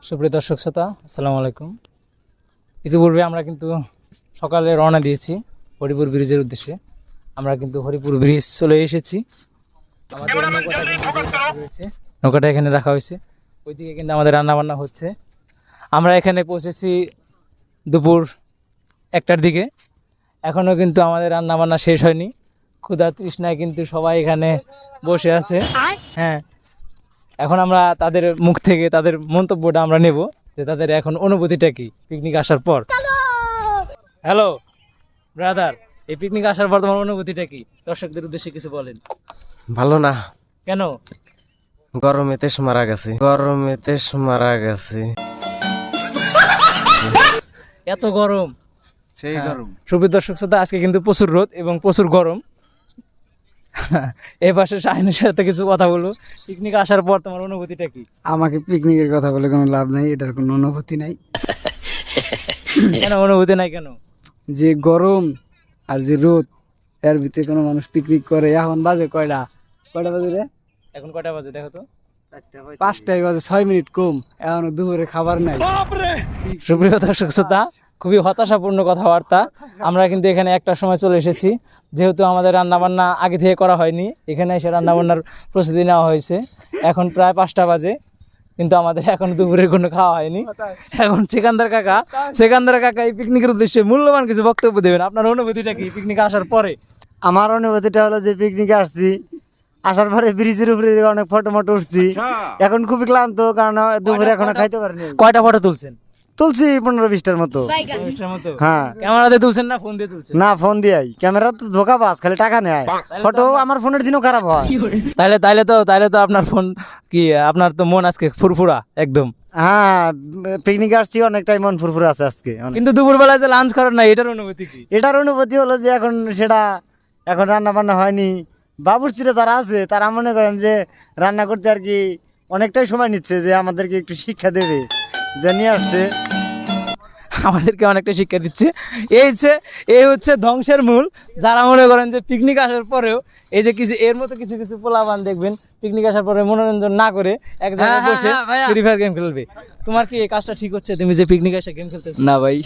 সুপ্রিয় দর্শক শ্রোতা, আসসালামু আলাইকুম। ইতিপূর্বে আমরা কিন্তু সকালে রওনা দিয়েছি হরিপুর ব্রিজের উদ্দেশ্যে। আমরা কিন্তু হরিপুর ব্রিজ চলে এসেছি। আমাদের নৌকাটা কিন্তু রয়েছে, নৌকাটা এখানে রাখা হয়েছে। ওইদিকে কিন্তু আমাদের রান্নাবান্না হচ্ছে। আমরা এখানে পৌঁছেছি দুপুর 1টার দিকে। এখনও কিন্তু আমাদের রান্নাবান্না শেষ হয়নি। ক্ষুধা তৃষ্ণায় কিন্তু সবাই এখানে বসে আছে। হ্যাঁ, এখন আমরা তাদের মুখ থেকে তাদের মন্তব্যটা আমরা নেব যে তাদের এখন অনুভূতিটা কি পিকনিক আসার পর। হ্যালো ব্রাদার, এই পিকনিক আসার পর তোমার অনুভূতিটা কি? দর্শকদের উদ্দেশ্যে কিছু বলেন। ভালো না, কেন? গরমে তেস মারা গেছে, গরমে তেস মারা গেছে, এত গরম, সেই গরম। সুপ্রিয় দর্শক শ্রোতা, আজকে কিন্তু প্রচুর রোদ এবং প্রচুর গরম। এই পাশে শাহিনের সাথে কিছু কথা বলবো। পিকনিক আসার পর তোমার অনুভূতিটা কি? আমাকে পিকনিকের কথা বলে কোনো লাভ নাই, এটার কোনো অনুভূতি নাই। কেন অনুভূতি নাই কেন? যে গরম আর যে রোদ, এর ভিতরে কোনো মানুষ পিকনিক করে? এখন বাজে কয়টা বাজে রে? এখন কয়টা বাজে দেখো তো? 5টায় বাজে, 6 মিনিট কম, এখনো দুপুরে খাবার নাই। সুপ্রিয় দর্শক শ্রোতা, খুবই হতাশাপূর্ণ কথাবার্তা। আমরা কিন্তু এখানে একটা সময় চলে এসেছি, যেহেতু আমাদের রান্নাবান্না আগে থেকে করা হয়নি। এখানে এসে রান্নাবান্নার প্রস্তুতি নেওয়া হয়েছে। এখন প্রায় 5টা বাজে, কিন্তু আমাদের এখন দুপুরের কোনো খাওয়া হয়নি। এখন সেকান্দার কাকা এই পিকনিকের উদ্দেশ্যে মূল্যবান কিছু বক্তব্য দেবেন। আপনার অনুভূতিটা কি পিকনিক আসার পরে? আমার অনুভূতিটা হলো যে পিকনিকে আসছি, আসার পরে ব্রিজের উপরে অনেক ফটো মটো উঠছি। এখন খুবই ক্লান্ত, কারণ দুপুরে এখনো খাইতে পারিনি। কয়টা ফটো তুলছেন? তুলছি 15-20টার মতো। হ্যাঁ, ক্যামেরা দিয়ে তুলছেন না ফোন দিয়ে তুলছেন? না, ফোন দিয়াই। ক্যামেরা তো ধোকা পাস, খালি টাকা নেয়। ফটো আমার ফোনের দিনও খারাপ হয়। তাইলে তো আপনার ফোন কি, আপনার তো মন আজকে ফুরফুরা একদম। হ্যাঁ, পিকনিকে আসছি, অনেকটাই মন ফুরফুরে আছে আজকে। কিন্তু দুপুরবেলায় যে লাঞ্চ করেন না, এটার অনুভূতি কি? এটার অনুভূতি হলো যে এখন রান্না বান্না হয়নি। বাবুর্চিরা যারা আছে তারা মনে করেন যে রান্না করতে আর কি অনেকটাই সময় নিচ্ছে, যে আমাদেরকে একটু শিক্ষা দেবে, যে নিয়ে আসছে। আমাদেরকে অনেকটা শিক্ষা দিচ্ছে। এই হচ্ছে ধ্বংসের মূল। যারা মনে করেন যে পিকনিক আসার পরেও এই যে এর মতো কিছু পোলাপান দেখবেন পিকনিক আসার পরে মনোরঞ্জন না করে এক জায়গায় বসে ফ্রি ফায়ার গেম খেলবে। তোমার কি এই কাজটা ঠিক হচ্ছে? তুমি যে পিকনিক এসে গেম খেলতেছো? না ভাই।